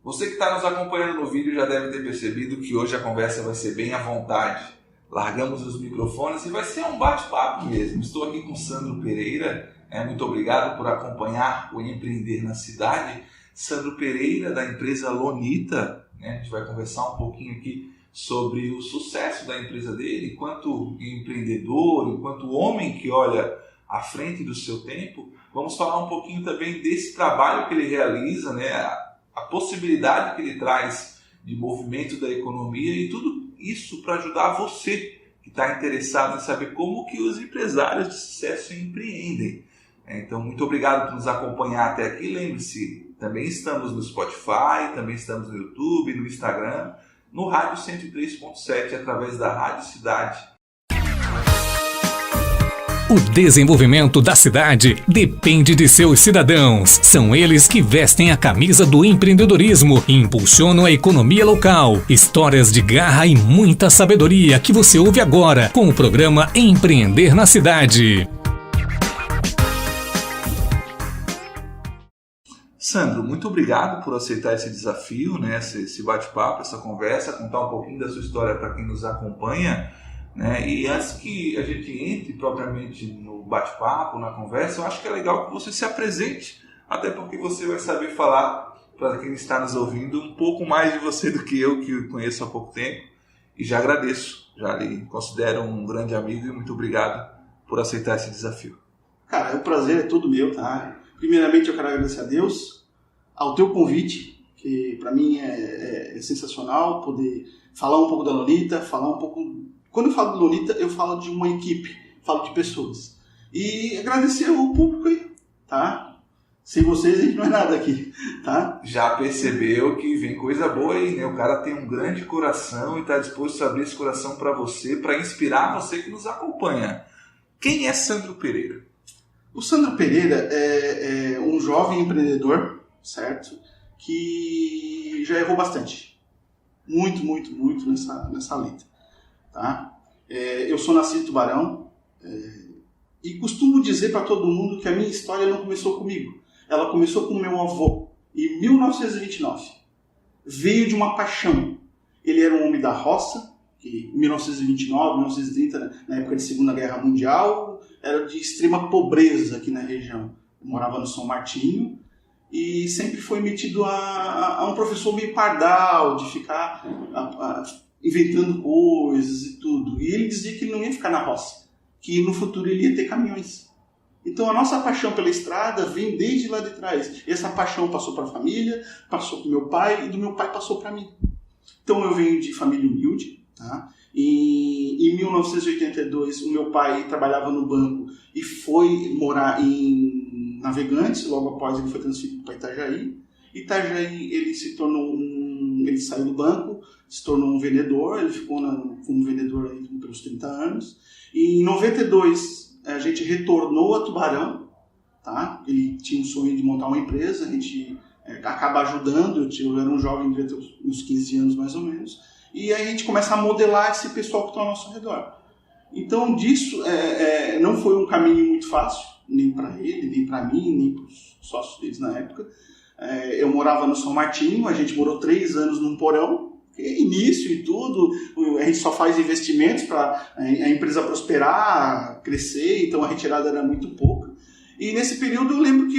Você que está nos acompanhando no vídeo já deve ter percebido que hoje a conversa vai ser bem à vontade. Largamos os microfones e vai ser um bate-papo mesmo. Estou aqui com Sandro Pereira. Muito obrigado por acompanhar o Empreender na Cidade. Sandro Pereira, da empresa Lonita. A gente vai conversar um pouquinho aqui sobre o sucesso da empresa dele, enquanto empreendedor, enquanto homem que olha à frente do seu tempo. Vamos falar um pouquinho também desse trabalho que ele realiza, a possibilidade que ele traz de movimento da economia e tudo isso para ajudar você que está interessado em saber como que os empresários de sucesso empreendem. Então, muito obrigado por nos acompanhar até aqui. Lembre-se, também estamos no Spotify, também estamos no YouTube, no Instagram, no Rádio 103.7, através da Rádio Cidade. O desenvolvimento da cidade depende de seus cidadãos. São eles que vestem a camisa do empreendedorismo e impulsionam a economia local. Histórias de garra e muita sabedoria que você ouve agora com o programa Empreender na Cidade. Sandro, muito obrigado por aceitar esse desafio, esse bate-papo, essa conversa, contar um pouquinho da sua história para quem nos acompanha. E antes que a gente entre propriamente no bate-papo, na conversa, eu acho que é legal que você se apresente, até porque você vai saber falar para quem está nos ouvindo um pouco mais de você do que eu, que o conheço há pouco tempo, e já agradeço, já lhe considero um grande amigo e muito obrigado por aceitar esse desafio. Cara, o prazer é todo meu, tá? Primeiramente eu quero agradecer a Deus, ao teu convite, que para mim é sensacional poder falar um pouco da Lonita, falar um pouco... Quando eu falo de Lonita, eu falo de uma equipe, falo de pessoas. E agradecer ao público aí, tá? Sem vocês a gente não é nada aqui, tá? Já percebeu que vem coisa boa aí, O cara tem um grande coração e está disposto a abrir esse coração para você, para inspirar você que nos acompanha. Quem é Sandro Pereira? O Sandro Pereira é um jovem empreendedor, certo? Que já errou bastante. Muito nessa lida. Tá? Eu sou nascido em Tubarão e costumo dizer para todo mundo que a minha história não começou comigo. Ela começou com meu avô, em 1929. Veio de uma paixão. Ele era um homem da roça, que em 1929, 1930, na época de Segunda Guerra Mundial, era de extrema pobreza aqui na região. Eu morava no São Martinho e sempre foi metido a um professor meio pardal, de ficar... inventando coisas e tudo. E ele dizia que ele não ia ficar na roça, que no futuro ele ia ter caminhões. Então a nossa paixão pela estrada vem desde lá de trás. E essa paixão passou para a família, passou para o meu pai, e do meu pai passou para mim. Então eu venho de família humilde. Tá? Em 1982 o meu pai trabalhava no banco e foi morar em Navegantes. Logo após ele foi transferido para Itajaí. Itajaí ele se tornou ele saiu do banco, se tornou um vendedor, ele ficou como vendedor aí pelos 30 anos. E em 92 a gente retornou a Tubarão, tá? Ele tinha um sonho de montar uma empresa, a gente acaba ajudando, eu era um jovem, devia ter uns 15 anos mais ou menos, e aí a gente começa a modelar esse pessoal que está ao nosso redor. Então disso não foi um caminho muito fácil, nem para ele, nem para mim, nem para os sócios deles na época. Eu morava no São Martinho, a gente morou 3 anos num porão, início e tudo, a gente só faz investimentos para a empresa prosperar, crescer, então a retirada era muito pouca. E nesse período eu lembro que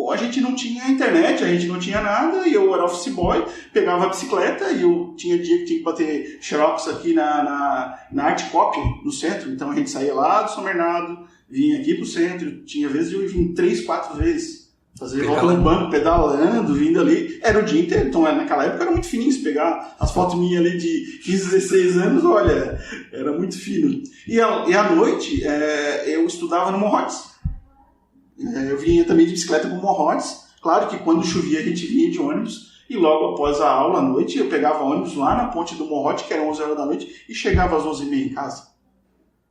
a gente não tinha internet, a gente não tinha nada, e eu era office boy, pegava a bicicleta e eu tinha dia que tinha que bater xerox aqui na Art Copy, no centro, então a gente saía lá do São Bernardo, vinha aqui pro centro, tinha vezes eu vim 3, 4 vezes. Fazer volta no banco, pedalando, vindo ali. Era o dia inteiro. Então, naquela época era muito fininho. Se pegar as fotos minhas ali de 15, 16 anos, olha, era muito fino. E à noite, eu estudava no Morrotes. Eu vinha também de bicicleta para o Morrotes. Claro que quando chovia, a gente vinha de ônibus. E logo após a aula, à noite, eu pegava ônibus lá na ponte do Morrote, que era 11 horas da noite, e chegava às 11h30 em casa.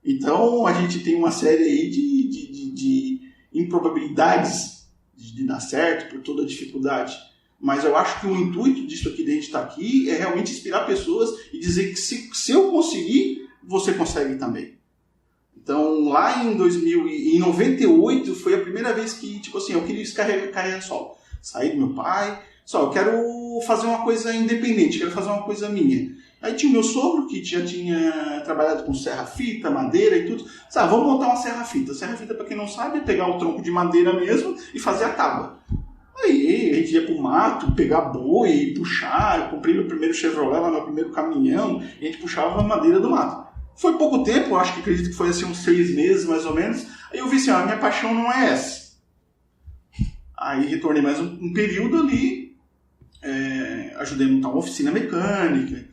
Então, a gente tem uma série aí de improbabilidades de dar certo, por toda a dificuldade. Mas eu acho que o intuito disso aqui, de a gente estar aqui, é realmente inspirar pessoas e dizer que se eu conseguir, você consegue também. Então, lá em 98, foi a primeira vez que, tipo assim, eu queria carregar solo. Saí do meu pai, eu quero vou fazer uma coisa independente, quero fazer uma coisa minha. Aí tinha o meu sogro, que já tinha trabalhado com serra-fita, madeira e tudo. Sabe, vamos montar uma serra-fita. Serra-fita, para quem não sabe, é pegar o tronco de madeira mesmo e fazer a tábua. Aí a gente ia pro mato, pegar boi, puxar. Eu comprei meu primeiro Chevrolet lá, meu primeiro caminhão, e a gente puxava a madeira do mato. Foi pouco tempo, acho que acredito que foi assim uns 6 meses mais ou menos. Aí eu vi assim, a minha paixão não é essa. Aí retornei mais um período ali, ajudei a montar uma oficina mecânica,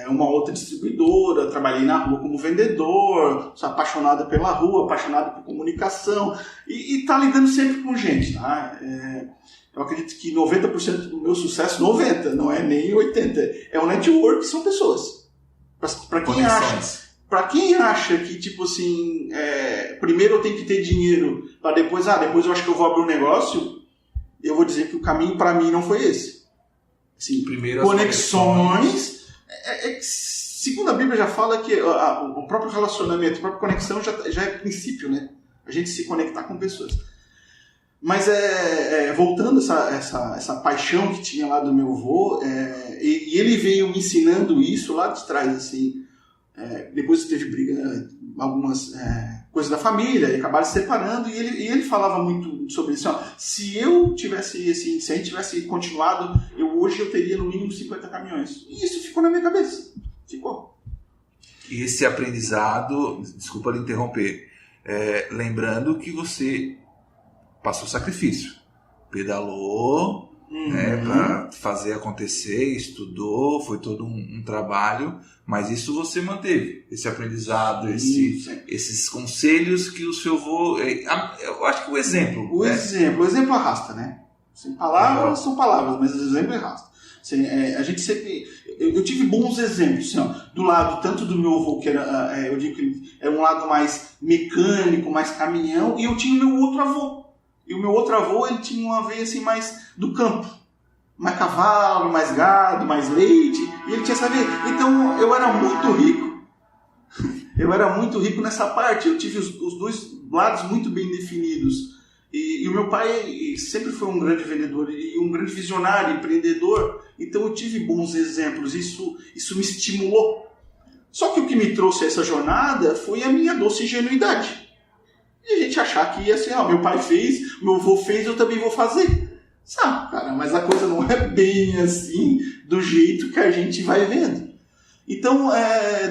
uma outra distribuidora, trabalhei na rua como vendedor, sou apaixonado pela rua, apaixonado por comunicação e tá lidando sempre com gente, tá? Eu acredito que 90% do meu sucesso, 90%, não é nem 80%, é o network, são pessoas. Para quem acha que, tipo assim, primeiro eu tenho que ter dinheiro, para depois eu acho que eu vou abrir um negócio, eu vou dizer que o caminho para mim não foi esse. Assim, primeiro conexões. Segundo a Bíblia já fala que o próprio relacionamento, a própria conexão já é princípio, né? A gente se conectar com pessoas. Mas voltando essa paixão que tinha lá do meu avô, e ele veio me ensinando isso lá de trás, assim. Depois teve briga, algumas coisas da família, e acabaram se separando, e ele falava muito sobre isso. Ó, se a gente tivesse continuado, hoje eu teria no mínimo 50 caminhões. E isso ficou na minha cabeça. Ficou. E esse aprendizado, desculpa lhe interromper, lembrando que você passou sacrifício, pedalou, para fazer acontecer, estudou, foi todo um trabalho, mas isso você manteve, esse aprendizado, esses conselhos que o seu avô... Eu acho que o exemplo... O exemplo arrasta, né? Assim, palavras são palavras, mas o exemplo arrasta. Assim, a gente sempre... Eu tive bons exemplos, assim, ó, do lado tanto do meu avô, que era, eu digo que era um lado mais mecânico, mais caminhão, e eu tinha o meu outro avô. E o meu outro avô, ele tinha uma veia assim mais do campo. Mais cavalo, mais gado, mais leite. E ele tinha essa veia. Então, eu era muito rico. Eu era muito rico nessa parte. Eu tive os dois lados muito bem definidos. E o meu pai sempre foi um grande vendedor e um grande visionário, empreendedor. Então, eu tive bons exemplos. Isso me estimulou. Só que o que me trouxe a essa jornada foi a minha doce ingenuidade. E a gente achar que ia assim, meu pai fez, meu avô fez, eu também vou fazer. Sabe, cara, mas a coisa não é bem assim, do jeito que a gente vai vendo. Então,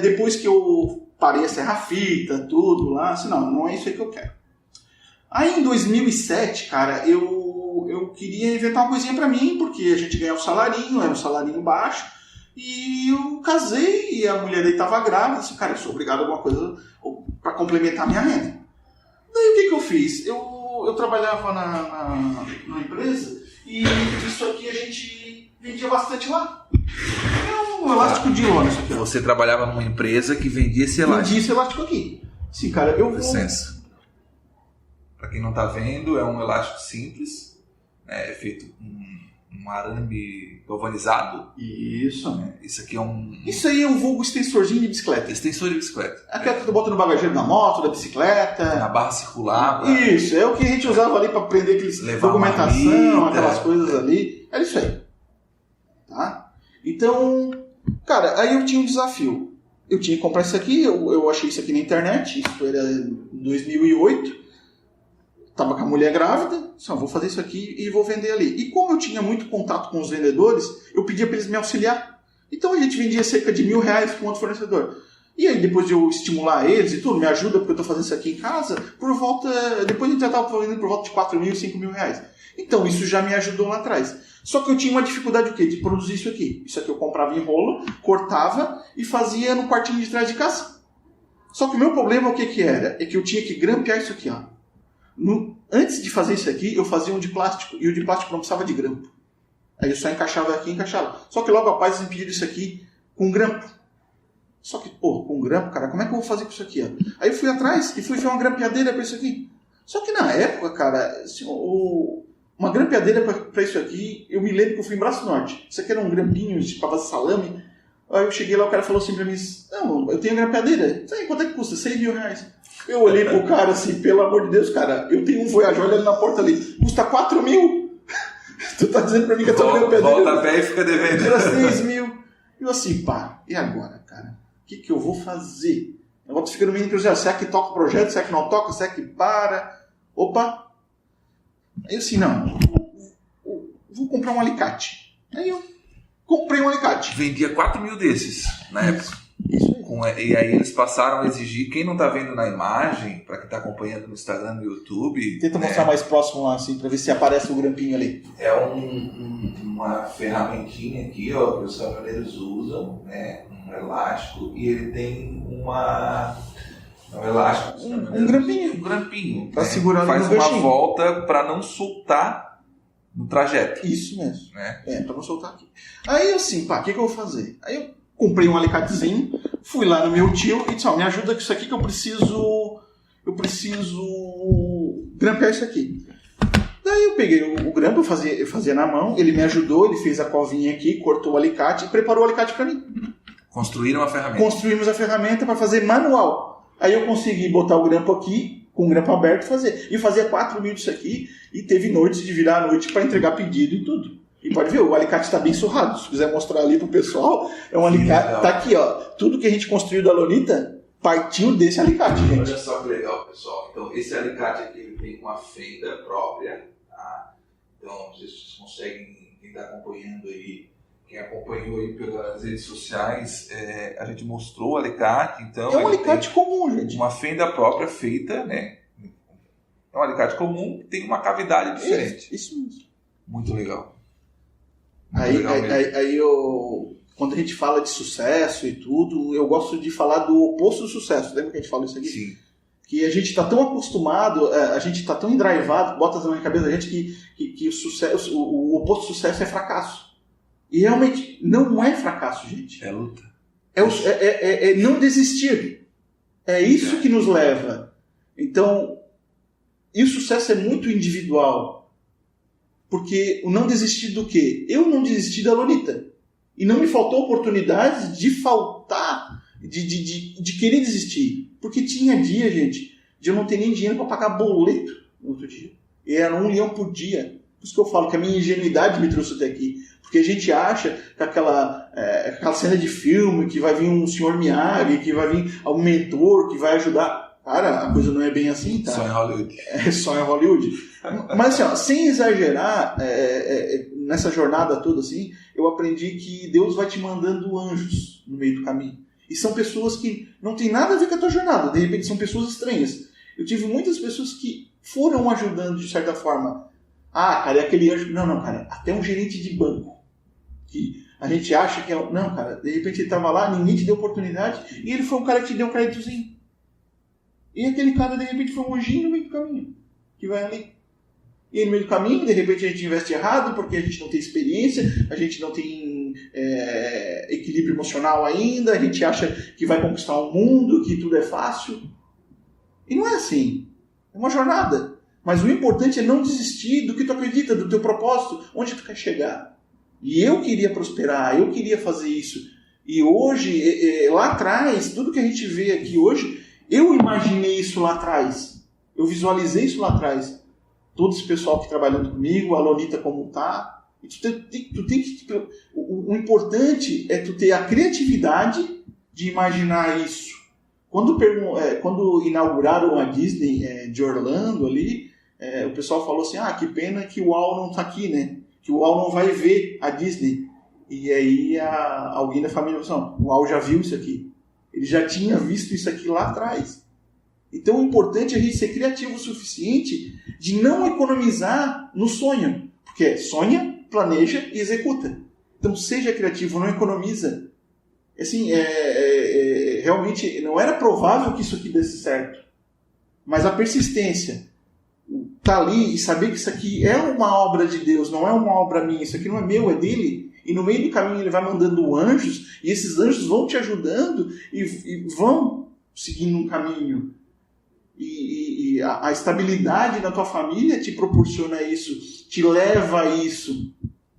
depois que eu parei a serra-fita, tudo lá, assim, não é isso aí que eu quero. Aí em 2007, cara, eu queria inventar uma coisinha pra mim, porque a gente ganhava um salarinho, era um salarinho baixo, e eu casei, e a mulher aí tava grávida, assim, cara, eu sou obrigado a alguma coisa pra complementar a minha renda. Daí o que eu fiz? Eu trabalhava na empresa e isso aqui a gente vendia bastante lá. É um elástico de lona isso aqui. Você trabalhava numa empresa que vendia esse elástico? Vendia esse elástico aqui. Sim, cara, Licença. Para quem não está vendo, é um elástico simples, é feito com um arame galvanizado. Isso. Isso aqui Isso aí é um vulgo extensorzinho de bicicleta. Extensor de bicicleta. Aqui tu bota no bagageiro da moto, da bicicleta. Na barra circular. Isso, é o que a gente usava ali para prender aqueles documentação, aquelas coisas ali. Era isso aí. Tá? Então, cara, aí eu tinha um desafio. Eu tinha que comprar isso aqui, eu achei isso aqui na internet, isso era em 2008. Tava com a mulher grávida, só vou fazer isso aqui e vou vender ali. E como eu tinha muito contato com os vendedores, eu pedia para eles me auxiliar. Então a gente vendia cerca de R$1.000 com outro fornecedor. E aí depois de eu estimular eles e tudo, me ajuda porque eu estou fazendo isso aqui em casa, depois a gente já estava vendendo por volta de R$4.000, R$5.000. Então isso já me ajudou lá atrás. Só que eu tinha uma dificuldade o quê? De produzir isso aqui. Isso aqui eu comprava em rolo, cortava e fazia no quartinho de trás de casa. Só que o meu problema o que era? É que eu tinha que grampear isso aqui, ó. Antes de fazer isso aqui, eu fazia um de plástico, e o de plástico não precisava de grampo. Aí eu só encaixava aqui e encaixava. Só que logo após eles me pediram isso aqui com grampo. Só que, com grampo, cara, como é que eu vou fazer com isso aqui? Ó? Aí eu fui atrás e fui ver uma grampeadeira para isso aqui. Só que na época, cara, assim, uma grampeadeira para isso aqui, eu me lembro que eu fui em Braço Norte. Isso aqui era um grampinho de fazer salame. Aí eu cheguei lá, o cara falou assim pra mim, não, eu tenho grampeadeira. Sabe quanto é que custa? R$6.000. Eu olhei pro cara assim, pelo amor de Deus, cara, eu tenho um Voyage, olha ali na porta ali, custa 4.000. Tu tá dizendo pra mim que eu tô ganhando pedreiro? Volta a pé e fica devendo. Era 6 mil. Eu assim, pá, e agora, cara? O que eu vou fazer? Eu vou ficar no meio empresarial. Será que toca o projeto? Será que não toca? Será que para? Opa! Aí eu assim, não, vou comprar um alicate. Aí eu comprei um alicate. Vendia 4 mil desses na época. Isso aí. E aí eles passaram a exigir, quem não tá vendo na imagem, para quem tá acompanhando no Instagram, no YouTube... Tenta mostrar mais próximo lá, assim, pra ver se aparece o grampinho ali. É uma ferramentinha aqui, ó, que os caminhoneiros usam, né? Um elástico, e ele tem um elástico. Um grampinho. Um grampinho. Pra segurar faz no uma ganchinho. volta para não soltar no trajeto. Isso mesmo. Né? Pra não soltar aqui. Aí eu assim, pá, o que eu vou fazer? Aí eu comprei um alicatezinho, fui lá no meu tio e disse, ó, me ajuda com isso aqui que eu preciso grampear isso aqui. Daí eu peguei o grampo, eu fazia na mão, ele me ajudou, ele fez a covinha aqui, cortou o alicate e preparou o alicate para mim. Construíram a ferramenta. Construímos a ferramenta para fazer manual. Aí eu consegui botar o grampo aqui, com o grampo aberto, fazer. E fazia 4 mil disso aqui, e teve noites de virar a noite para entregar pedido e tudo. E pode ver, o alicate está bem surrado. Se quiser mostrar ali pro pessoal, é um alicate. Legal. Tá aqui, ó. Tudo que a gente construiu da Lolita partiu desse alicate, gente. Olha só que legal, pessoal. Então, esse alicate aqui ele tem uma fenda própria. Tá? Então, vocês conseguem, quem está acompanhando aí, quem acompanhou aí pelas redes sociais, a gente mostrou o alicate. Então, É um alicate comum, gente. uma fenda própria feita, né? É um alicate comum que tem uma cavidade diferente. Isso mesmo. Muito legal. Aí quando a gente fala de sucesso e tudo, eu gosto de falar do oposto do sucesso. Lembra que a gente falou isso aqui? Sim. Que a gente está tão acostumado, a gente está tão endraivado, bota na cabeça da gente que o sucesso, o oposto do sucesso é fracasso. E realmente não é fracasso, gente. É luta. É não desistir. É isso que nos leva. Então, e o sucesso é muito individual. Porque o não desistir do quê? Eu não desisti da Lolita. E não me faltou oportunidade de querer desistir. Porque tinha dia, gente, de eu não ter nem dinheiro para pagar boleto no outro dia. E era 1 milhão por dia. Por isso que eu falo que a minha ingenuidade me trouxe até aqui. Porque a gente acha que aquela cena de filme, que vai vir um senhor Miyagi, que vai vir um mentor, que vai ajudar. Cara, a coisa não é bem assim, tá? Só em Hollywood. É só em Hollywood. Mas assim, ó, sem exagerar, nessa jornada toda, assim, eu aprendi que Deus vai te mandando anjos no meio do caminho. E são pessoas que não tem nada a ver com a tua jornada. De repente são pessoas estranhas. Eu tive muitas pessoas que foram ajudando de certa forma. Ah, cara, é aquele anjo... Não, cara, até um gerente de banco. Que a gente acha que é... Não, cara, de repente ele estava lá, ninguém te deu oportunidade, e ele foi um cara que te deu um créditozinho. E aquele cara, de repente, foi um anjinho no meio do caminho, que vai ali. E no meio do caminho, de repente, a gente investe errado, porque a gente não tem experiência, a gente não tem equilíbrio emocional ainda, a gente acha que vai conquistar o mundo, que tudo é fácil. E não é assim. É uma jornada. Mas o importante é não desistir do que tu acredita, do teu propósito, onde tu quer chegar. E eu queria prosperar, eu queria fazer isso. E hoje, lá atrás, tudo que a gente vê aqui hoje, eu imaginei isso lá atrás. Eu visualizei isso lá atrás. Todo esse pessoal que trabalhando comigo, a Lolita como tá. E tu tem que... O importante é tu ter a criatividade de imaginar isso. Quando inauguraram a Disney de Orlando ali, o pessoal falou assim, que pena que o Al não tá aqui, né? Que o Al não vai ver a Disney. E aí alguém da família falou assim, o Al já viu isso aqui. Ele já tinha visto isso aqui lá atrás. Então o importante é a gente ser criativo o suficiente de não economizar no sonho. Porque sonha, planeja e executa. Então seja criativo, não economiza. Assim, realmente não era provável que isso aqui desse certo. Mas a persistência, tá ali e saber que isso aqui é uma obra de Deus, não é uma obra minha, isso aqui não é meu, é dele. E no meio do caminho ele vai mandando anjos, e esses anjos vão te ajudando e vão seguindo um caminho. E a estabilidade da tua família te proporciona isso, te leva a isso.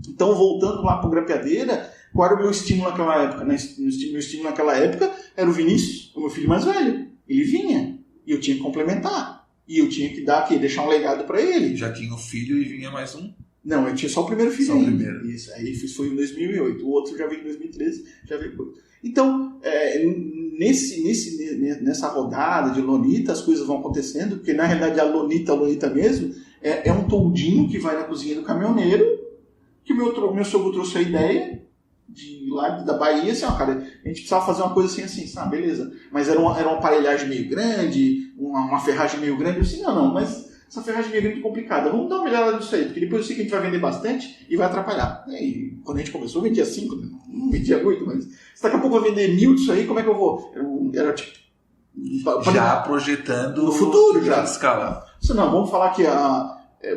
Então, voltando lá para o Grampeadeira, qual era o meu estímulo naquela época? Meu estímulo naquela época era o Vinícius, o meu filho mais velho. Ele vinha, e eu tinha que complementar. E eu tinha que deixar um legado para ele. Já tinha um filho e vinha mais um? Não, eu tinha só o primeiro filho. Só o primeiro. Isso, aí foi em 2008. O outro já veio em 2013, já veio depois. Então, nessa rodada de Lonita, as coisas vão acontecendo, porque na realidade a Lonita mesmo, é um toldinho que vai na cozinha do caminhoneiro, que o meu sogro trouxe a ideia de lá da Bahia, assim, ó, cara, a gente precisava fazer uma coisa assim, beleza. Mas era uma aparelhagem meio grande, uma ferragem meio grande, eu disse, não, mas essa ferragem meio grande é complicada, vamos dar uma olhada nisso aí, porque depois eu sei que a gente vai vender bastante e vai atrapalhar. E quando a gente começou, vendia 5, não vendia muito, mas se daqui a pouco vai vender 1000 disso aí, como é que eu vou? Era tipo... Já projetando no futuro, já. Escala. Não, vamos falar que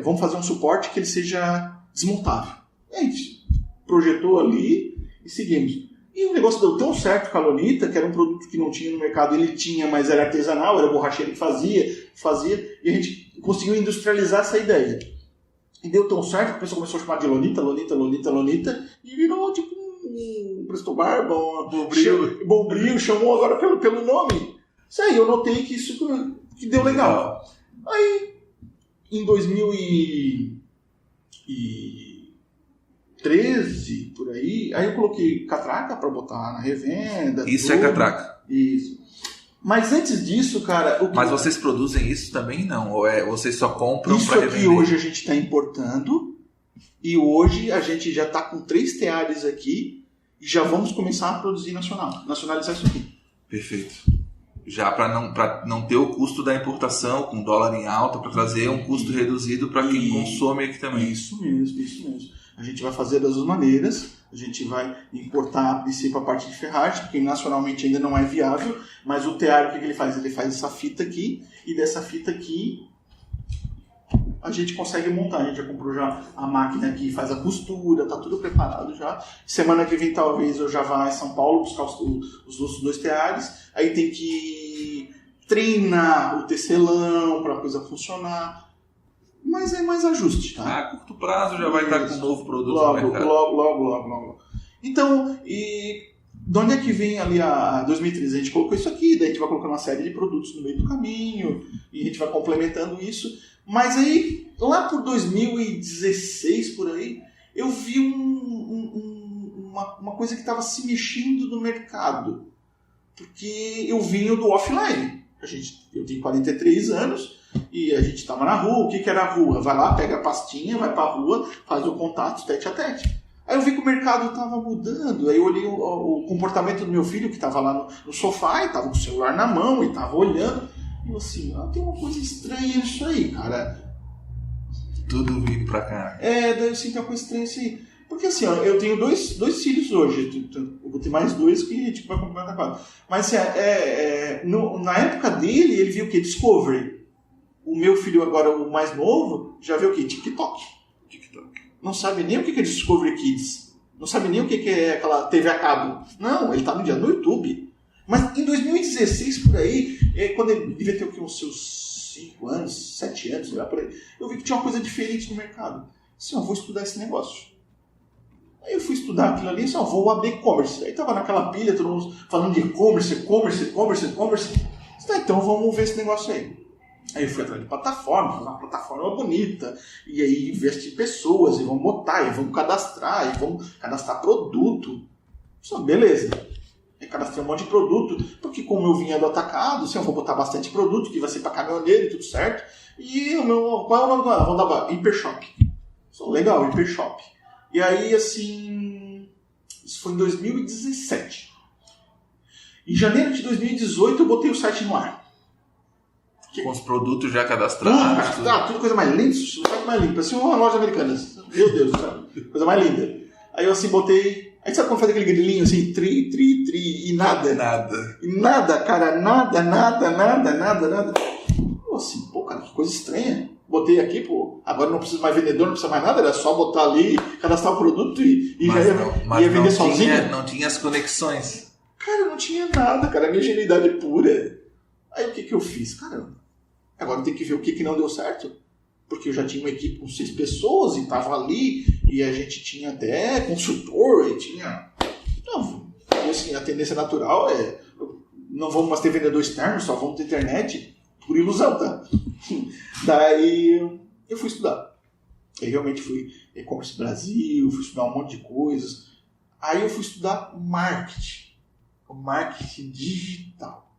vamos fazer um suporte que ele seja desmontável. A gente projetou ali e seguimos. E o negócio deu tão certo com a Lonita, que era um produto que não tinha no mercado, ele tinha, mas era artesanal, era borracheiro que fazia, e a gente conseguiu industrializar essa ideia. E deu tão certo que a pessoa começou a chamar de Lonita, e virou tipo um Presto Barba, Bombril, chamou agora pelo nome. Isso aí, eu notei que isso que deu legal. Aí, em 2013, por aí eu coloquei catraca para botar na revenda. Isso tudo. É catraca? Isso. Mas antes disso, cara... Mas vocês produzem isso também, não? Ou vocês só compram para revender? Isso aqui hoje a gente está importando, e hoje a gente já está com 3 teares aqui, e já vamos começar a produzir nacionalizar isso aqui. Perfeito. Já para não ter o custo da importação com dólar em alta, para trazer um custo reduzido para quem consome aqui também. Isso mesmo. A gente vai fazer das duas maneiras. A gente vai importar a princípio a parte de ferragem, porque nacionalmente ainda não é viável, mas o tear, o que ele faz? Ele faz essa fita aqui, e dessa fita aqui a gente consegue montar. A gente já comprou já a máquina que faz a costura, tá tudo preparado já. Semana que vem talvez eu já vá em São Paulo buscar os outros 2 teares. Aí tem que treinar o tecelão para a coisa funcionar. Mas é mais ajuste, tá? A curto prazo já vai estar com um novo produto logo, no mercado. Logo. Então, e de onde é que vem ali a 2013? A gente colocou isso aqui, daí a gente vai colocando uma série de produtos no meio do caminho, e a gente vai complementando isso. Mas aí, lá por 2016, por aí, eu vi uma coisa que estava se mexendo no mercado. Porque eu vinha do offline. Eu tenho 43 anos e a gente estava na rua. O que era a rua? Vai lá, pega a pastinha, vai para a rua, faz o contato tete a tete. Aí eu vi que o mercado estava mudando. Aí eu olhei o comportamento do meu filho, que estava lá no sofá e estava com o celular na mão e estava olhando. E eu assim, tem uma coisa estranha nisso aí, cara. Tudo vindo pra cá. Daí eu sinto uma coisa estranha assim. Porque assim, eu tenho dois filhos hoje. Eu vou ter mais 2 que a gente vai complementar 4. Mas assim, na época dele, ele viu o quê? Discovery. O meu filho agora, o mais novo, já viu o quê? TikTok. Não sabe nem o que é Discovery Kids. Não sabe nem o que é aquela TV a cabo. Não, ele tá no YouTube. Mas em 2016, por aí, quando ele devia ter uns seus 5 anos, 7 anos, por aí, eu vi que tinha uma coisa diferente no mercado. Assim, eu vou estudar esse negócio. Aí eu fui estudar aquilo ali, vou abrir e-commerce. Aí tava naquela pilha, todo mundo falando de e-commerce. Então vamos ver esse negócio aí. Aí eu fui atrás de plataforma, uma plataforma bonita, e aí investir pessoas, e vamos botar, e vamos cadastrar, e vamos cadastrar produto. Beleza. Aí cadastrei um monte de produto, porque como eu vinha do atacado, eu vou botar bastante produto, que vai ser para caminhoneiro e tudo certo. E qual é o nome do canal? Vamos dar Hipershop. Legal, Hipershop. E aí, assim, isso foi em 2017. Em janeiro de 2018, eu botei o site no ar. Com os produtos já cadastrados. Tudo coisa mais linda, o site mais lindo. Parecia uma loja americana. Meu Deus do céu, coisa mais linda. Aí eu assim botei... Aí sabe quando faz aquele grilinho assim, tri, e nada? E nada, cara, nada. Pô, assim, cara, que coisa estranha. Botei aqui, agora não preciso mais vendedor, não precisa mais nada, era só botar ali, cadastrar o produto e já ia vender sozinho. Não tinha as conexões. Cara, não tinha nada, cara, a minha ingenuidade pura. Aí o que eu fiz? Cara, agora tem que ver o que não deu certo. Porque eu já tinha uma equipe com 6 pessoas e tava ali, e a gente tinha até consultor, e tinha... Não, assim, a tendência natural não vamos mais ter vendedor externo, só vamos ter internet, por ilusão, tá? Daí eu fui estudar. Eu realmente fui e-commerce Brasil, fui estudar um monte de coisas. Aí eu fui estudar marketing digital.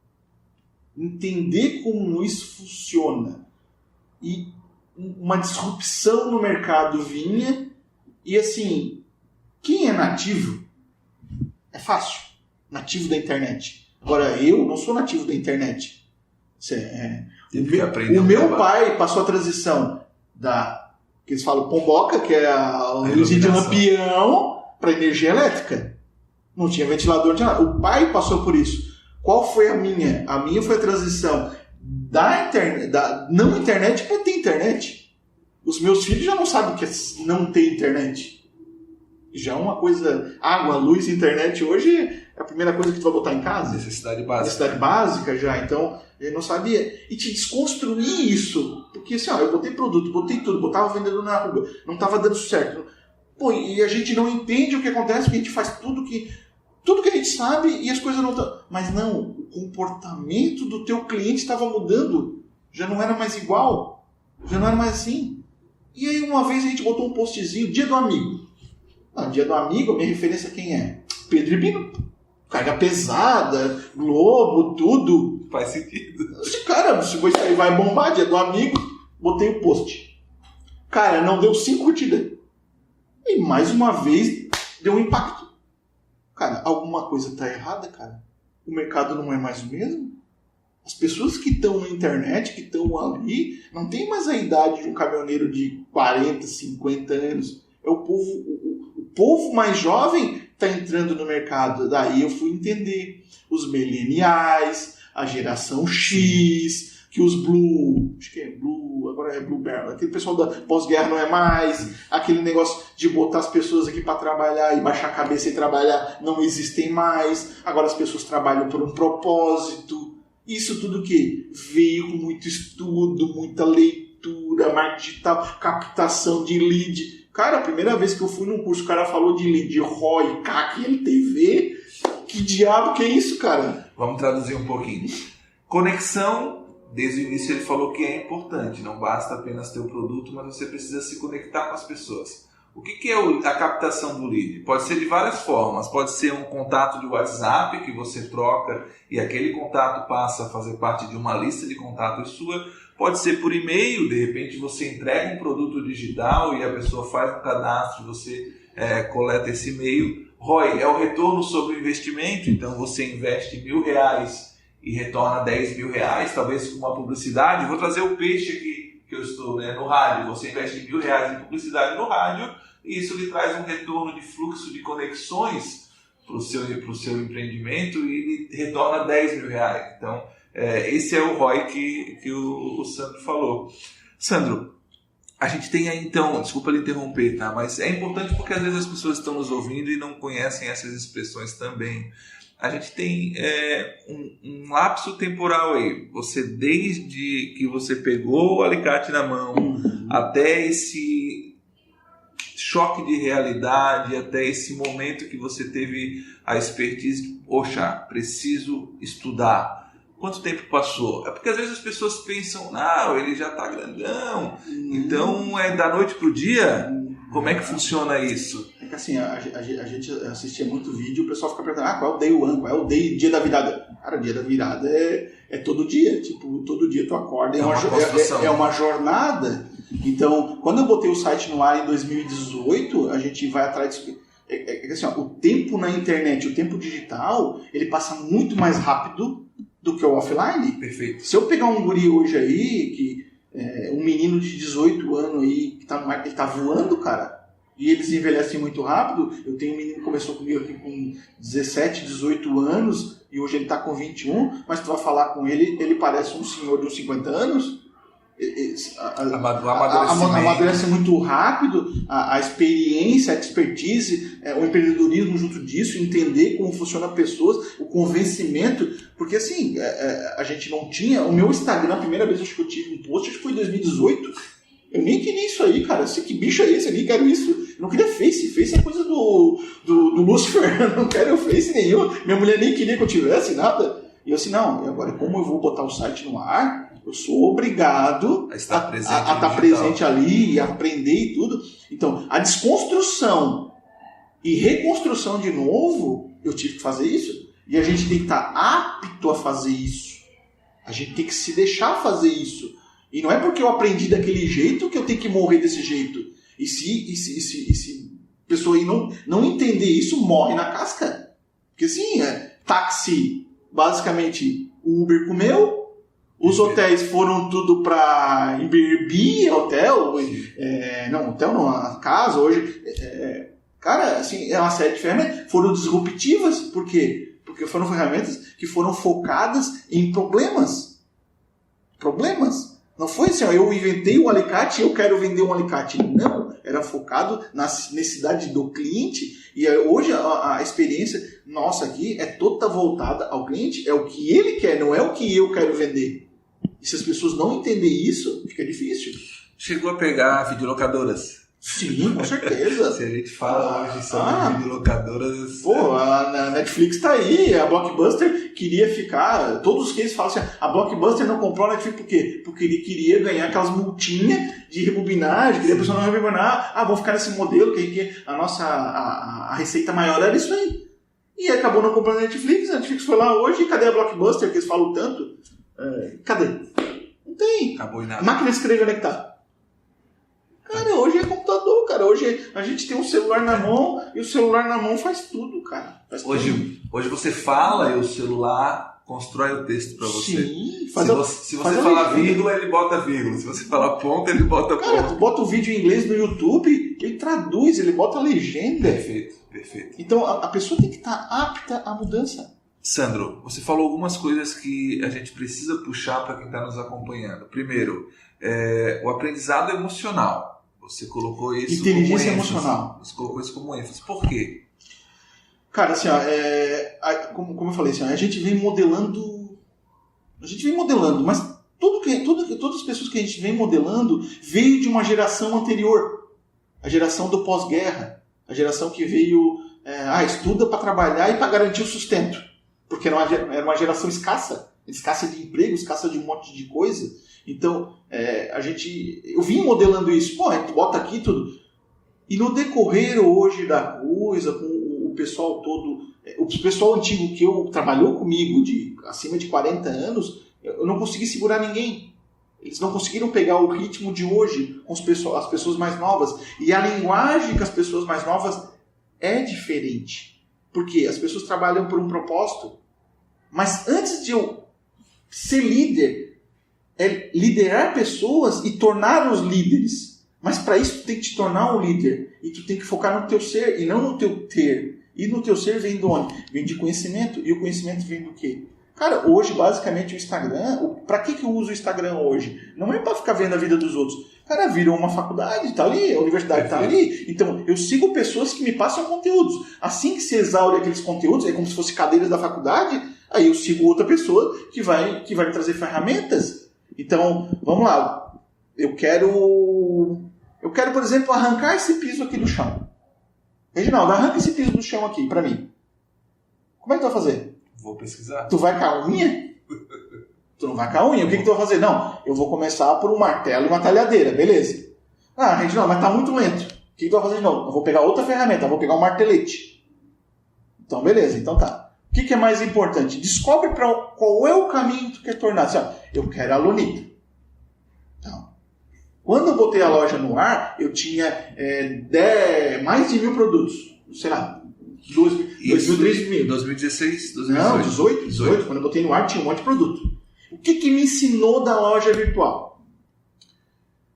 Entender como isso funciona. E uma disrupção no mercado vinha. E assim, quem é nativo é fácil. Nativo da internet. Agora, eu não sou nativo da internet. O meu pai passou a transição que eles falam pomboca, que é a luz de lampião, para energia elétrica. Não tinha ventilador, não tinha nada. O pai passou por isso. Qual foi a minha? A minha foi a transição da não internet para ter internet. Os meus filhos já não sabem o que é não ter internet. Já é uma coisa... Água, luz, internet hoje é a primeira coisa que tu vai botar em casa. Necessidade básica. Necessidade básica já. Então, eu não sabia. E te desconstruir isso. Porque assim, eu botei produto, botei tudo, botava vendedor na rua. Não estava dando certo. Pô, e a gente não entende o que acontece, porque a gente faz tudo que a gente sabe e as coisas não estão... Mas não, o comportamento do teu cliente estava mudando. Já não era mais igual. Já não era mais assim. E aí uma vez a gente botou um postzinho, Dia do Amigo. Dia do Amigo, a minha referência quem é? Pedro e Bino. Carga pesada, Globo, tudo. Faz sentido. Cara, se isso aí vai bombar, Dia do Amigo, botei o post. Cara, não deu 5 curtidas. E mais uma vez, deu um impacto. Cara, alguma coisa tá errada, cara. O mercado não é mais o mesmo. As pessoas que estão na internet, que estão ali, não tem mais a idade de um caminhoneiro de 40, 50 anos. É o povo mais jovem está entrando no mercado. Daí eu fui entender os mileniais, a geração X, que os Blue, acho que é Blue, agora é Blueberry, aquele pessoal da pós-guerra não é mais, aquele negócio de botar as pessoas aqui para trabalhar e baixar a cabeça e trabalhar não existem mais. Agora as pessoas trabalham por um propósito. Isso tudo que veio com muito estudo, muita leitura, marketing digital, captação de lead. Cara, a primeira vez que eu fui num curso, o cara falou de lead, ROI, CAC, LTV. Que diabo que é isso, cara? Vamos traduzir um pouquinho. Conexão, desde o início ele falou que é importante. Não basta apenas ter o produto, mas você precisa se conectar com as pessoas. O que é a captação do lead? Pode ser de várias formas. Pode ser um contato de WhatsApp que você troca e aquele contato passa a fazer parte de uma lista de contatos sua. Pode ser por e-mail, de repente você entrega um produto digital e a pessoa faz um cadastro, você coleta esse e-mail. ROI é o retorno sobre o investimento, então você investe R$1.000 e retorna R$10.000, talvez com uma publicidade. Vou trazer o peixe aqui que eu estou no rádio. Você investe R$1.000 em publicidade no rádio e isso lhe traz um retorno de fluxo de conexões para o seu empreendimento e lhe retorna R$10.000. Então, esse é o ROI que o Sandro falou. Sandro, a gente tem aí então, desculpa lhe interromper, tá? Mas é importante porque às vezes as pessoas estão nos ouvindo e não conhecem essas expressões também. A gente tem um lapso temporal aí. Você, desde que você pegou o alicate na mão, até esse choque de realidade, até esse momento que você teve a expertise de, poxa, preciso estudar. Quanto tempo passou? É porque às vezes as pessoas pensam, não, ele já está grandão, então é da noite para o dia? Como é que funciona isso? É que assim, a gente assistia muito vídeo e o pessoal fica perguntando, qual é o day one, qual é o dia da virada? Cara, o dia da virada é todo dia, tipo, todo dia tu acorda, é uma jornada. Então, quando eu botei o site no ar em 2018, a gente vai atrás disso. Assim, o tempo na internet, o tempo digital, ele passa muito mais rápido do que o offline. Perfeito. Se eu pegar um guri hoje aí, um menino de 18 anos aí, que tá no marketing, ele tá voando, cara, e eles envelhecem muito rápido. Eu tenho um menino que começou comigo aqui com 17, 18 anos, e hoje ele tá com 21, mas tu vai falar com ele, ele parece um senhor de uns 50 anos. Amadurece muito rápido, a experiência, a expertise, o empreendedorismo junto disso, entender como funcionam as pessoas, o convencimento, porque assim, a gente não tinha, o meu Instagram, a primeira vez que eu tive um post, acho que foi em 2018, eu nem queria isso aí, cara, que bicho é esse, eu nem quero isso, eu não queria Face é coisa do Lucifer, eu não quero Face nenhum, minha mulher nem queria que eu tivesse nada, e eu assim, não, e agora como eu vou botar o site no ar, eu sou obrigado a estar presente, a estar presente ali e aprender e tudo. Então, a desconstrução e reconstrução de novo, eu tive que fazer isso. E a gente tem que estar apto a fazer isso. A gente tem que se deixar fazer isso. E não é porque eu aprendi daquele jeito que eu tenho que morrer desse jeito. E se a pessoa aí não entender isso, morre na casca. Porque assim, táxi, basicamente, o Uber comeu, os hotéis foram tudo para Airbnb, hotel, hotel não, a casa hoje, cara, assim, é uma série de ferramentas, foram disruptivas, por quê? Porque foram ferramentas que foram focadas em problemas. Não foi assim, eu inventei um alicate e eu quero vender um alicate. Não, era focado na necessidade do cliente. E hoje a experiência nossa aqui é toda voltada ao cliente. É o que ele quer, não é o que eu quero vender. E se as pessoas não entenderem isso, fica difícil. Chegou a pegar videolocadoras? Sim, com certeza. Se a gente fala hoje sobre videolocadoras... Pô, a Netflix tá aí, a Blockbuster queria ficar... Todos os cases falam assim, a Blockbuster não comprou a Netflix por quê? Porque ele queria ganhar aquelas multinhas de rebobinagem, queria a pessoa não rebobinar, vou ficar nesse modelo, que a nossa a receita maior era isso aí. E acabou não comprando a Netflix foi lá hoje, e cadê a Blockbuster, que eles falam tanto? Cadê? Não tem. Acabou em nada. A máquina de escrever, onde é que tá? Cara, hoje é computador, cara. Hoje a gente tem um celular na mão e o celular na mão faz tudo, cara. Hoje você fala e o celular constrói o texto pra você. Sim. Se você falar vírgula, ele bota vírgula. Se você falar ponto, ele bota ponto. Cara, tu bota o vídeo em inglês no YouTube, ele traduz, ele bota a legenda. Perfeito. Então a pessoa tem que estar apta à mudança. Sandro, você falou algumas coisas que a gente precisa puxar para quem está nos acompanhando. Primeiro, o aprendizado emocional. Você colocou isso inteligência como ênfase. Emocional. Você colocou isso como ênfase. Por quê? Cara, assim, como eu falei, assim, a gente vem modelando, mas todas as pessoas que a gente vem modelando veio de uma geração anterior. A geração do pós-guerra. A geração que veio, estuda para trabalhar e para garantir o sustento. Porque era uma geração escassa de emprego, escassa de um monte de coisa. Então, eu vim modelando isso. Pô, tu bota aqui tudo. E no decorrer hoje da coisa, com o pessoal todo, o pessoal antigo que trabalhou comigo, acima de 40 anos, eu não consegui segurar ninguém. Eles não conseguiram pegar o ritmo de hoje com as pessoas mais novas. E a linguagem com as pessoas mais novas é diferente. Porque as pessoas trabalham por um propósito. Mas antes de eu ser líder, é liderar pessoas e torná-los líderes. Mas para isso tu tem que te tornar um líder. E tu tem que focar no teu ser e não no teu ter. E no teu ser vem de onde? Vem de conhecimento. E o conhecimento vem do quê? Cara, hoje basicamente o Instagram... Para que eu uso o Instagram hoje? Não é para ficar vendo a vida dos outros. Cara, virou uma faculdade, tá ali, a universidade tá ali. Então, eu sigo pessoas que me passam conteúdos. Assim que se exaure aqueles conteúdos, é como se fossem cadeiras da faculdade, aí eu sigo outra pessoa que vai me trazer ferramentas. Então, vamos lá. Eu quero, por exemplo, arrancar esse piso aqui do chão. Reginaldo, arranca esse piso do chão aqui, pra mim. Como é que tu vai fazer? Vou pesquisar. Tu vai com a unha? Tu não vai com a unha? O que tu vai fazer? Não, eu vou começar por um martelo e uma talhadeira, beleza. Reginaldo, mas tá muito lento. O que tu vai fazer de novo? Eu vou pegar outra ferramenta, eu vou pegar um martelete. Então, beleza, então tá. O que é mais importante? Descobre qual é o caminho que tu quer tornar. Assim, eu quero a Lonita. Então, quando eu botei a loja no ar, eu tinha mais de 1.000 produtos. Sei lá, 2.000, 3.000. 2016, 2018. Não, 18. Quando eu botei no ar, tinha um monte de produto. O que me ensinou da loja virtual?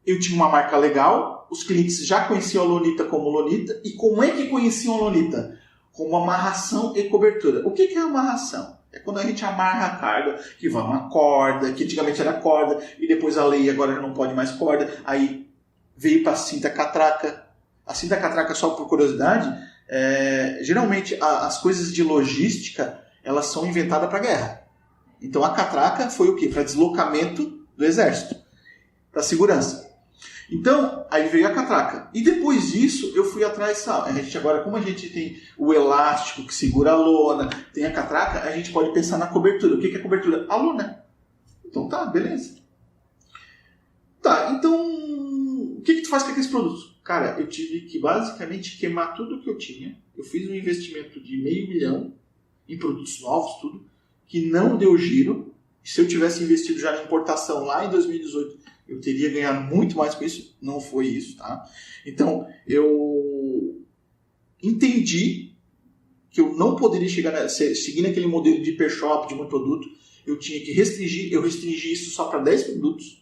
Eu tinha uma marca legal, os clientes já conheciam a Lonita como Lonita. E como é que conheciam a Lonita? Com amarração e cobertura. O que é amarração? É quando a gente amarra a carga, que vai uma corda, que antigamente era corda, e depois a lei agora já não pode mais corda, aí veio para a cinta catraca. A cinta catraca, só por curiosidade, geralmente as coisas de logística, elas são inventadas para guerra. Então a catraca foi o quê? Para deslocamento do exército, para segurança. Então, aí veio a catraca. E depois disso, eu fui atrás, agora, como a gente tem o elástico que segura a lona, tem a catraca, a gente pode pensar na cobertura. O que é cobertura? A lona. Então tá, beleza. Tá, então o que tu faz com aqueles produtos? Cara, eu tive que basicamente queimar tudo que eu tinha. Eu fiz um investimento de $500 mil em produtos novos, tudo, que não deu giro. Se eu tivesse investido já na importação lá em 2018, eu teria ganhado muito mais com isso. Não foi isso, tá? Então, eu entendi que eu não poderia seguir naquele modelo de hipershop, de muito produto. Eu tinha que restringir. Eu restringi isso só para 10 produtos.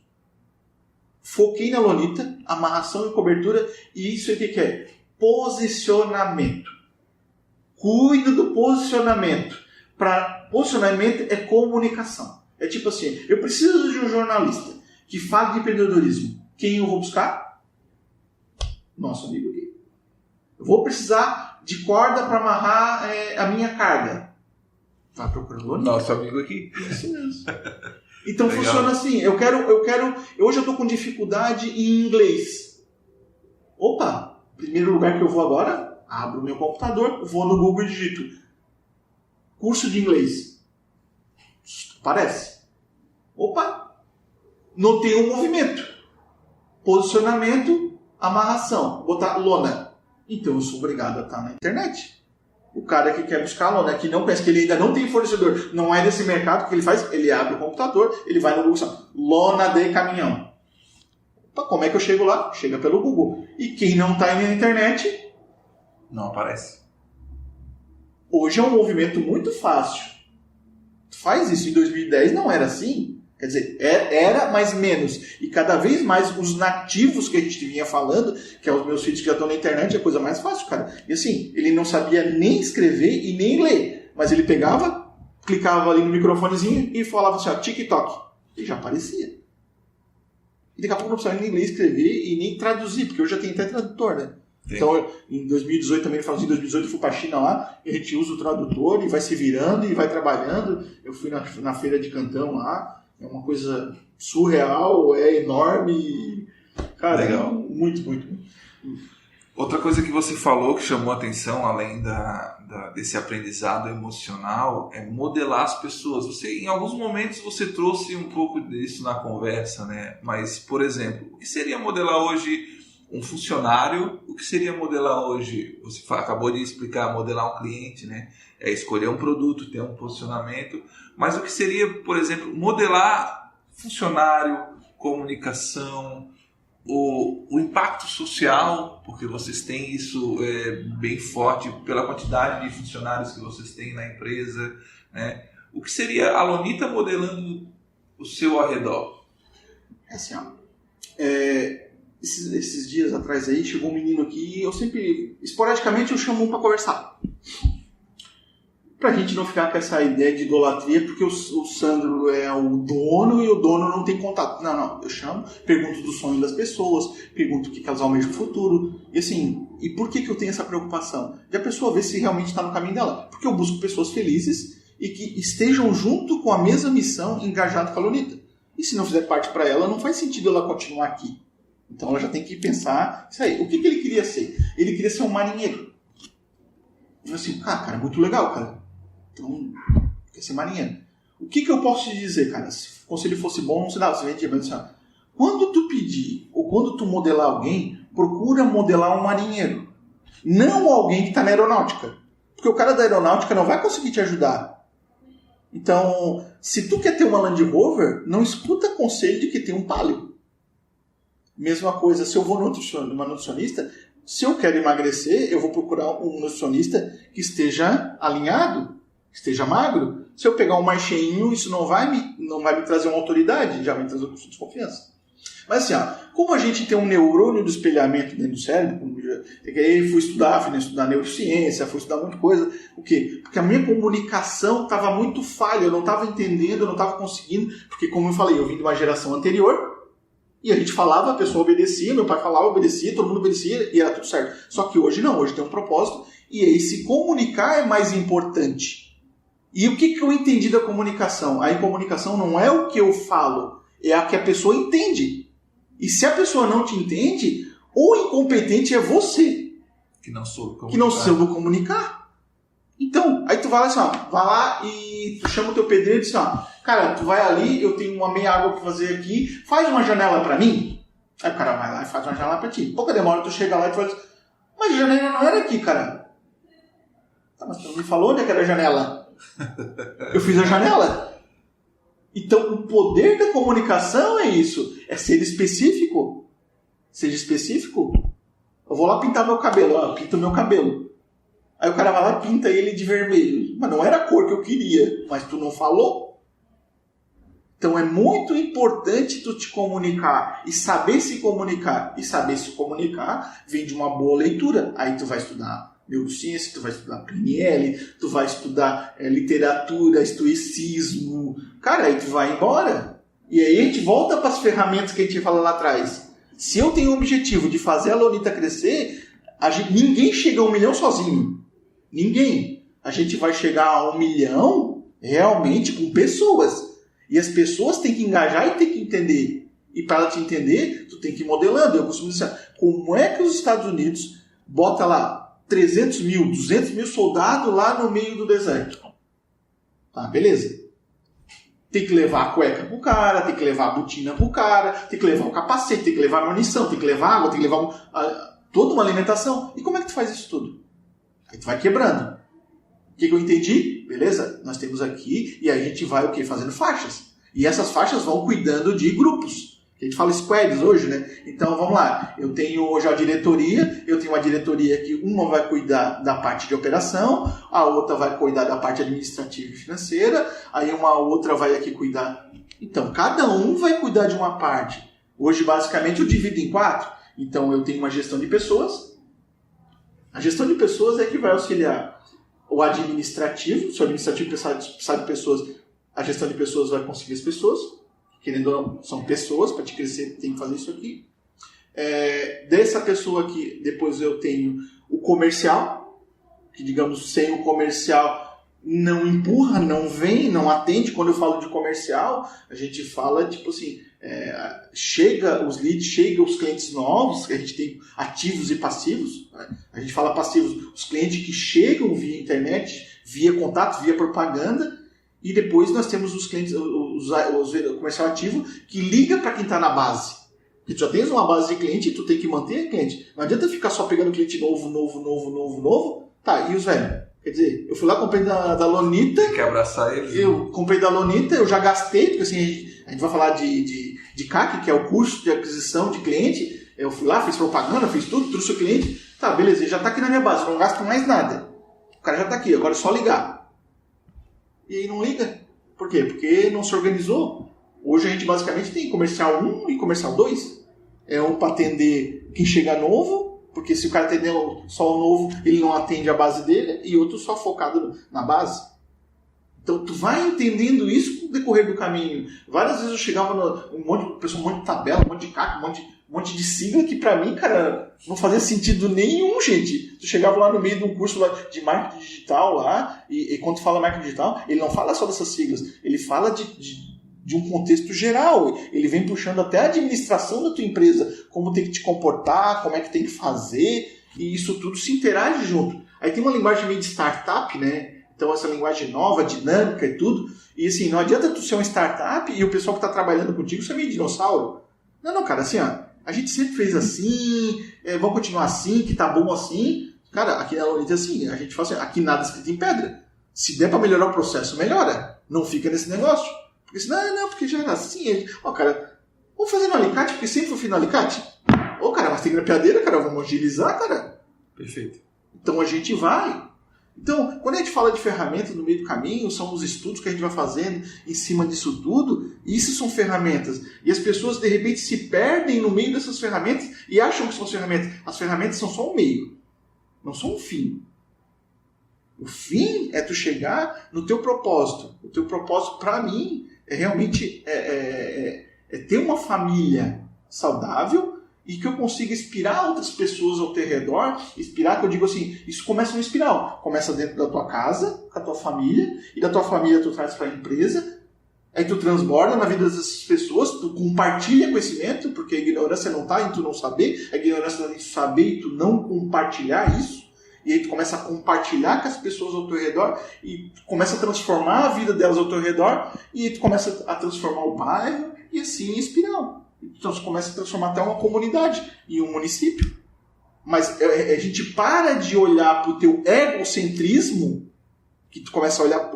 Foquei na Lonita, amarração e cobertura. E isso aqui que é posicionamento. Cuido do posicionamento. Posicionamento é comunicação. É tipo assim, eu preciso de um jornalista que fale de empreendedorismo. Quem eu vou buscar? Nosso amigo aqui. Eu vou precisar de corda para amarrar a minha carga. Tá procurando Lonita? Nosso amigo aqui. Isso mesmo. Então funciona assim. Hoje eu estou com dificuldade em inglês. Opa, primeiro lugar que eu vou agora, abro o meu computador, vou no Google e digito curso de inglês. Aparece. Opa, notei um movimento. Posicionamento, amarração. Botar lona. Então eu sou obrigado a estar na internet. O cara que quer buscar lona, que não pensa que ele ainda não tem fornecedor, não é desse mercado, o que ele faz? Ele abre o computador, ele vai no Google, lona de caminhão. Opa, como é que eu chego lá? Chega pelo Google. E quem não está na internet... Não aparece. Hoje é um movimento muito fácil. Tu faz isso. Em 2010 não era assim. Quer dizer, era, mas menos. E cada vez mais os nativos que a gente vinha falando, que é os meus filhos que já estão na internet, é a coisa mais fácil, cara. E assim, ele não sabia nem escrever e nem ler. Mas ele pegava, clicava ali no microfonezinho e falava assim, ó, TikTok. E já aparecia. E daqui a pouco não precisava nem ler, escrever e nem traduzir, porque hoje já tem até tradutor, né? Sim. Então, em 2018 também, em 2018 eu fui para a China lá, e a gente usa o tradutor e vai se virando e vai trabalhando. Eu fui na feira de Cantão lá, é uma coisa surreal, é enorme. Cara, legal. Muito, muito, muito. Outra coisa que você falou que chamou a atenção, além desse aprendizado emocional, é modelar as pessoas. Em alguns momentos você trouxe um pouco disso na conversa, né? Mas, por exemplo, o que seria modelar hoje um funcionário? O que seria modelar hoje? Você acabou de explicar, modelar um cliente, né? É escolher um produto, ter um posicionamento. Mas o que seria, por exemplo, modelar funcionário, comunicação, o impacto social, porque vocês têm isso bem forte pela quantidade de funcionários que vocês têm na empresa, né? O que seria a Lonita modelando o seu arredor? É assim, ó. Esses dias atrás aí, chegou um menino aqui e eu sempre, esporadicamente, eu chamo um para conversar. Pra gente não ficar com essa ideia de idolatria, porque o Sandro é o dono e o dono não tem contato. Não, eu chamo, pergunto do sonho das pessoas, pergunto o que elas almejam no futuro. E assim, e por que eu tenho essa preocupação? De a pessoa ver se realmente está no caminho dela. Porque eu busco pessoas felizes e que estejam junto com a mesma missão, engajado com a Lonita. E se não fizer parte para ela, não faz sentido ela continuar aqui. Então ela já tem que pensar isso aí. O que ele queria ser? Ele queria ser um marinheiro. Eu assim, cara, muito legal, cara. Então, quer ser marinheiro. O que eu posso te dizer, cara? Se o conselho fosse bom, não se dá. Você vendia, mas assim, quando tu pedir ou quando tu modelar alguém, procura modelar um marinheiro. Não alguém que está na aeronáutica. Porque o cara da aeronáutica não vai conseguir te ajudar. Então, se tu quer ter uma Land Rover, não escuta conselho de que tem um Palio. Mesma coisa, se eu vou numa nutricionista, se eu quero emagrecer, eu vou procurar um nutricionista que esteja alinhado, que esteja magro. Se eu pegar um mais cheinho, isso não vai me trazer uma autoridade, já vai me trazer uma desconfiança. Mas assim, como a gente tem um neurônio do espelhamento dentro do cérebro, eu fui estudar neurociência, fui estudar muita coisa. O quê? Porque a minha comunicação estava muito falha, eu não estava entendendo, eu não estava conseguindo, porque como eu falei, eu vim de uma geração anterior, e a gente falava, a pessoa obedecia, meu pai falava, obedecia, todo mundo obedecia e era tudo certo. Só que hoje não, hoje tem um propósito e aí se comunicar é mais importante. E o que eu entendi da comunicação? A comunicação não é o que eu falo, é a que a pessoa entende. E se a pessoa não te entende, o incompetente é você. Que não soube comunicar. Então, aí tu vai lá assim, vai lá e tu chama o teu pedreiro e diz assim, cara, tu vai ali, eu tenho uma meia água para fazer aqui, faz uma janela para mim. Aí o cara vai lá e faz uma janela pra ti. Pouca demora, tu chega lá e tu fala assim, mas a janela não era aqui, cara. Tá, mas tu não me falou onde é que era a janela. Eu fiz a janela. Então, o poder da comunicação é isso. É ser específico. Seja específico. Eu vou lá pintar meu cabelo. Eu pinto meu cabelo. Aí o cara vai lá e pinta ele de vermelho. Mas não era a cor que eu queria. Mas tu não falou. Então, é muito importante tu te comunicar. E saber se comunicar. E saber se comunicar vem de uma boa leitura. Aí tu vai estudar neurociência, tu vai estudar PNL, tu vai estudar literatura, estoicismo. Cara, aí tu vai embora. E aí a gente volta para as ferramentas que a gente falou lá atrás. Se eu tenho o objetivo de fazer a Lolita crescer, ninguém chega a 1 milhão sozinho. Ninguém. A gente vai chegar a 1 milhão realmente com pessoas. E as pessoas têm que engajar e têm que entender. E para ela te entender, tu tem que ir modelando. Eu costumo dizer, como é que os Estados Unidos bota lá 300 mil, 200 mil soldados lá no meio do deserto? Tá, beleza. Tem que levar a cueca pro cara, tem que levar a botina pro cara, tem que levar o capacete, tem que levar a munição, tem que levar água, tem que levar toda uma alimentação. E como é que tu faz isso tudo? Aí tu vai quebrando. O que eu entendi? Beleza? Nós temos aqui, e aí a gente vai o quê? Fazendo faixas. E essas faixas vão cuidando de grupos. A gente fala squads hoje, né? Então, vamos lá. Eu tenho hoje a diretoria. Eu tenho uma diretoria que uma vai cuidar da parte de operação, a outra vai cuidar da parte administrativa e financeira, aí uma outra vai aqui cuidar. Então, cada um vai cuidar de uma parte. Hoje, basicamente, eu divido em 4. Então, eu tenho uma gestão de pessoas. A gestão de pessoas é que vai auxiliar o administrativo. Se o administrativo precisar de pessoas, a gestão de pessoas vai conseguir as pessoas. Querendo ou não, são pessoas, para te crescer tem que fazer isso aqui. Dessa pessoa aqui, depois eu tenho o comercial, que digamos, sem o comercial não empurra, não vem, não atende. Quando eu falo de comercial, a gente fala tipo assim, chega os leads, chega os clientes novos, que a gente tem ativos e passivos, né? A gente fala passivos, os clientes que chegam via internet, via contato, via propaganda. E depois nós temos os clientes, o comercial ativo, que liga para quem está na base. Porque tu já tens uma base de cliente e tu tem que manter cliente. Não adianta ficar só pegando cliente novo. Tá, e os velhos? Quer dizer, eu fui lá, comprei da Lonita. Tem que abraçar eles. Eu comprei da Lonita, eu já gastei, porque assim, a gente vai falar de CAC, que é o custo de aquisição de cliente. Eu fui lá, fiz propaganda, fiz tudo, trouxe o cliente. Tá, beleza, ele já está aqui na minha base, eu não gasto mais nada. O cara já está aqui, agora é só ligar. E aí não liga. Por quê? Porque não se organizou. Hoje a gente basicamente tem comercial 1 e comercial 2. É um para atender quem chega novo, porque se o cara atender só o novo, ele não atende a base dele, e outro só focado na base. Então tu vai entendendo isso com o decorrer do caminho. Várias vezes eu chegava um monte de tabela, um monte de CAC, um monte de sigla que pra mim, cara, não fazia sentido nenhum, gente. Tu chegava lá no meio de um curso lá de marketing digital lá, e quando tu fala marketing digital, ele não fala só dessas siglas, ele fala de um contexto geral. Ele vem puxando até a administração da tua empresa, como tem que te comportar, como é que tem que fazer, e isso tudo se interage junto. Aí tem uma linguagem meio de startup, né? Então essa linguagem nova, dinâmica e tudo. E assim, não adianta tu ser uma startup e o pessoal que está trabalhando contigo ser meio dinossauro. Não, cara, assim, ó, a gente sempre fez assim, vamos continuar assim, que tá bom assim. Cara, aqui na Lolita assim, a gente fala assim, aqui nada escrito em pedra. Se der para melhorar o processo, melhora. Não fica nesse negócio. Porque senão, não, porque já era assim. Ó, cara, vamos fazer no alicate, porque sempre foi no alicate. Ô, cara, mas tem grampeadeira, cara, vamos agilizar, cara. Perfeito. Então a gente vai. Então, quando a gente fala de ferramentas no meio do caminho, são os estudos que a gente vai fazendo em cima disso tudo, e isso são ferramentas. E as pessoas, de repente, se perdem no meio dessas ferramentas e acham que são as ferramentas. As ferramentas são só um meio, não são um fim. O fim é tu chegar no teu propósito. O teu propósito, para mim, é realmente ter uma família saudável e que eu consiga inspirar outras pessoas ao teu redor. Inspirar, que eu digo assim, isso começa uma espiral. Começa dentro da tua casa, com a tua família, e da tua família tu traz para a empresa, aí tu transborda na vida dessas pessoas, tu compartilha conhecimento, porque a ignorância não está em tu não saber, a ignorância está em tu saber e tu não compartilhar isso, e aí tu começa a compartilhar com as pessoas ao teu redor, e tu começa a transformar a vida delas ao teu redor, e aí tu começa a transformar o bairro, e assim em espiral. Então você começa a transformar até uma comunidade e um município. Mas a gente para de olhar para o teu egocentrismo, que tu começa a olhar,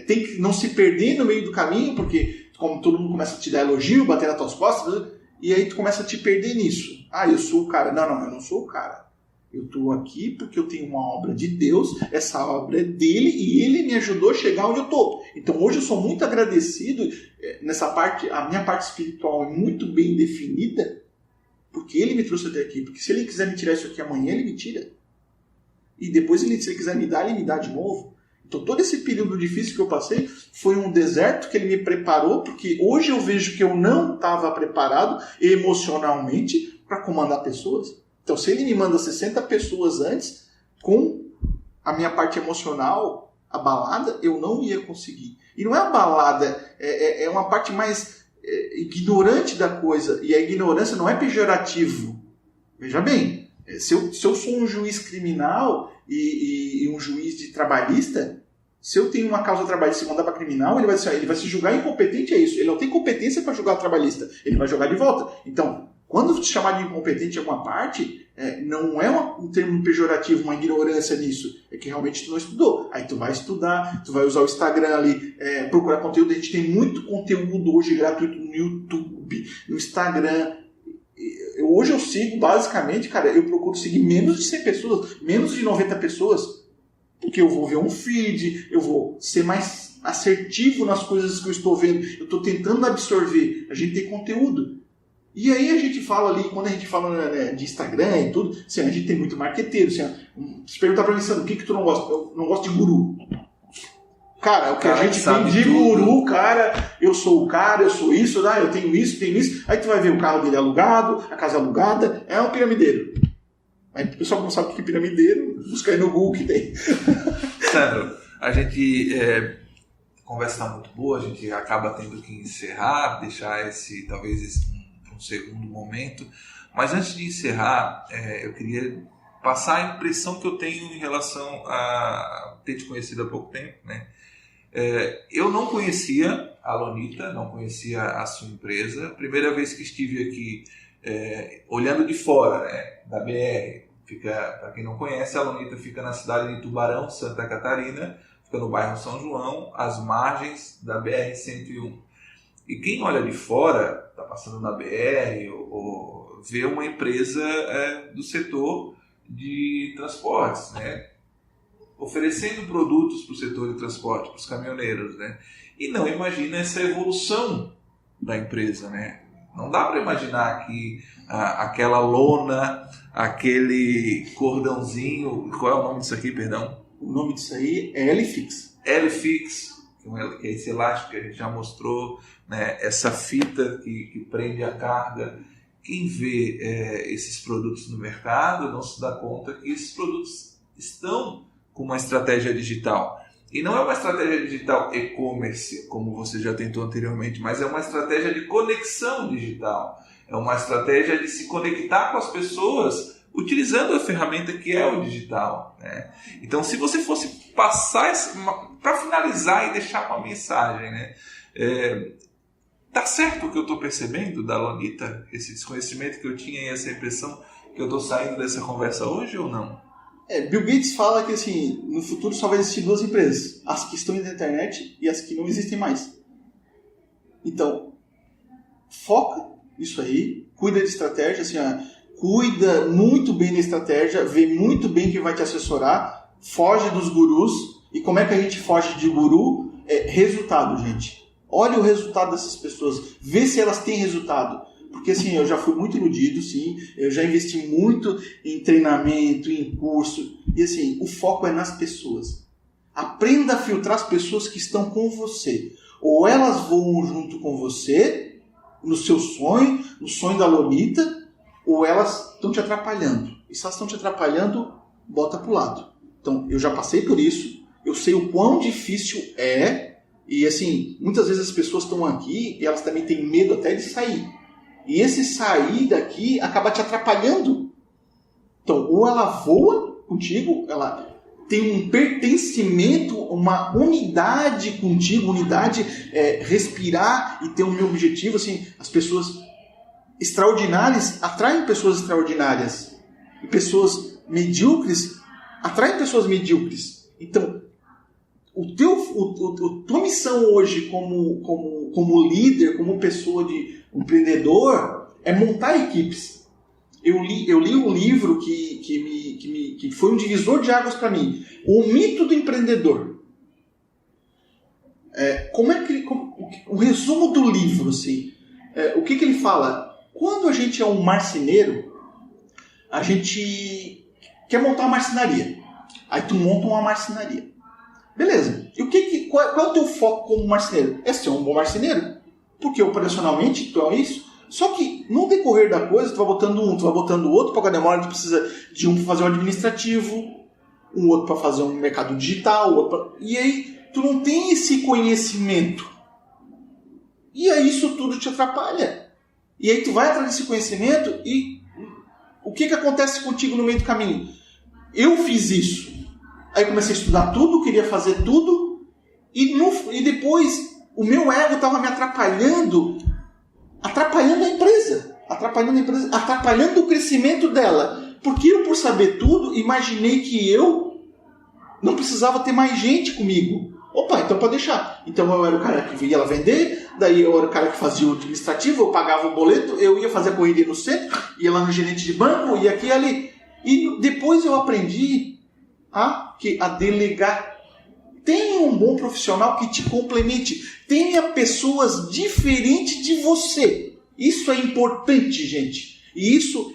tem que não se perder no meio do caminho, porque como todo mundo começa a te dar elogio, bater nas tuas costas, e aí tu começa a te perder nisso. Ah, eu sou o cara. Não, eu não sou o cara. Eu estou aqui porque eu tenho uma obra de Deus, essa obra é dele e ele me ajudou a chegar onde eu estou. Então hoje eu sou muito agradecido nessa parte, a minha parte espiritual é muito bem definida, porque ele me trouxe até aqui. Porque se ele quiser me tirar isso aqui amanhã, ele me tira. E depois, se ele quiser me dar, ele me dá de novo. Então todo esse período difícil que eu passei foi um deserto que ele me preparou, porque hoje eu vejo que eu não estava preparado emocionalmente para comandar pessoas. Então, se ele me manda 60 pessoas antes, com a minha parte emocional abalada, eu não ia conseguir. E não é abalada, é uma parte mais ignorante da coisa. E a ignorância não é pejorativo. Veja bem, se eu sou um juiz criminal e um juiz de trabalhista, se eu tenho uma causa trabalhista e mandar para criminal, ele vai se julgar incompetente, é isso. Ele não tem competência para julgar trabalhista. Ele vai jogar de volta. Então, quando te chamar de incompetente em alguma parte, não é um termo pejorativo, uma ignorância nisso. É que realmente tu não estudou. Aí tu vai estudar, tu vai usar o Instagram ali, procurar conteúdo. A gente tem muito conteúdo hoje gratuito no YouTube, no Instagram. Hoje eu sigo, basicamente, cara, eu procuro seguir menos de 100 pessoas, menos de 90 pessoas. Porque eu vou ver um feed, eu vou ser mais assertivo nas coisas que eu estou vendo. Eu estou tentando absorver. A gente tem conteúdo. E aí a gente fala ali, quando a gente fala de Instagram e tudo, assim, a gente tem muito marqueteiro. Assim, se perguntar pra mim, Sandro, o que tu não gosta? Eu não gosto de guru. Cara, o que a gente tem de guru, cara, eu sou o cara, eu sou isso, eu tenho isso. Aí tu vai ver o carro dele alugado, a casa alugada, é um piramideiro. Aí o pessoal não sabe o que é piramideiro, busca aí no Google que tem. Sandro, a gente... a conversa está muito boa, a gente acaba tendo que encerrar, deixar talvez um segundo momento, mas antes de encerrar, eu queria passar a impressão que eu tenho em relação a ter te conhecido há pouco tempo, né? Eu não conhecia a Lonita, não conhecia a sua empresa. Primeira vez que estive aqui, olhando de fora, né, da BR, para quem não conhece, a Lonita fica na cidade de Tubarão, Santa Catarina, fica no bairro São João, às margens da BR-101. E quem olha de fora, está passando na BR, ou vê uma empresa do setor de transportes, né? Oferecendo produtos para o setor de transporte, para os caminhoneiros, né? E não imagina essa evolução da empresa, né? Não dá para imaginar que aquela lona, aquele cordãozinho... Qual é o nome disso aqui, perdão? O nome disso aí é L-Fix. L-Fix, que é esse elástico que a gente já mostrou, né? Essa fita que prende a carga. Quem vê esses produtos no mercado não se dá conta que esses produtos estão com uma estratégia digital. E não é uma estratégia digital e-commerce, como você já tentou anteriormente, mas é uma estratégia de conexão digital. É uma estratégia de se conectar com as pessoas utilizando a ferramenta que é o digital, né? Então, se você fosse passar, para finalizar e deixar uma mensagem, né? Tá certo o que eu estou percebendo da Lonita? Esse desconhecimento que eu tinha e essa impressão que eu estou saindo dessa conversa hoje ou não? Bill Gates fala que assim, no futuro só vai existir duas empresas, as que estão na internet e as que não existem mais. Então, foca nisso aí, cuida de estratégia, assim, cuida muito bem da estratégia, vê muito bem quem vai te assessorar, foge dos gurus. E como é que a gente foge de guru? Resultado, gente. Olha o resultado dessas pessoas, vê se elas têm resultado. Porque assim, eu já fui muito iludido, sim, eu já investi muito em treinamento, em curso, e assim, o foco é nas pessoas. Aprenda a filtrar as pessoas que estão com você. Ou elas voam junto com você, no seu sonho, no sonho da Lonita, ou elas estão te atrapalhando. E se elas estão te atrapalhando, bota pro lado. Então, eu já passei por isso, eu sei o quão difícil é, e assim, muitas vezes as pessoas estão aqui e elas também têm medo até de sair. E esse sair daqui acaba te atrapalhando. Então, ou ela voa contigo, ela tem um pertencimento, uma unidade contigo, respirar e ter um meu objetivo, assim, as pessoas extraordinárias atraem pessoas extraordinárias. E pessoas medíocres atraem pessoas medíocres. Então, tua missão hoje como líder, como pessoa de empreendedor, é montar equipes. Eu li um livro que foi um divisor de águas para mim. O Mito do Empreendedor. O resumo do livro, assim, o que ele fala? Quando a gente é um marceneiro, a gente quer montar uma marcenaria. Aí tu monta uma marcenaria. Beleza. E qual é o teu foco como marceneiro? É ser um bom marceneiro. Porque operacionalmente tu é isso. Só que no decorrer da coisa, tu vai botando um, tu vai botando o outro, para cada demora tu precisa de um para fazer o administrativo, um outro para fazer um mercado digital, e aí tu não tem esse conhecimento. E aí isso tudo te atrapalha. E aí tu vai atrás desse conhecimento e o que acontece contigo no meio do caminho? Eu fiz isso. Aí comecei a estudar tudo, queria fazer tudo, e depois o meu ego estava me atrapalhando a empresa, atrapalhando o crescimento dela. Porque eu, por saber tudo, imaginei que eu não precisava ter mais gente comigo. Opa, então pode deixar. Então eu era o cara que ia lá vender, daí eu era o cara que fazia o administrativo, eu pagava o boleto, eu ia fazer a correria no centro, ia lá no gerente de banco, ia aqui e ali. E depois eu aprendi a delegar. Tenha um bom profissional que te complemente. Tenha pessoas diferentes de você. Isso é importante, gente. E isso